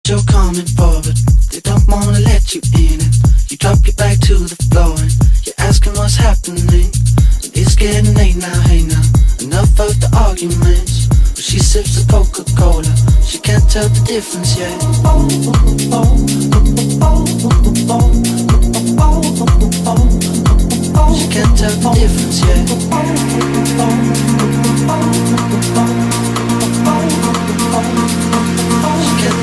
you're coming for, but they don't wanna let you in it. You drop your back to the floor and you're asking what's happening. It's getting late now, hey now, enough of the arguments. But she sips the Coca-Cola, she can't tell the difference yet. She can't tell the difference yet. She can't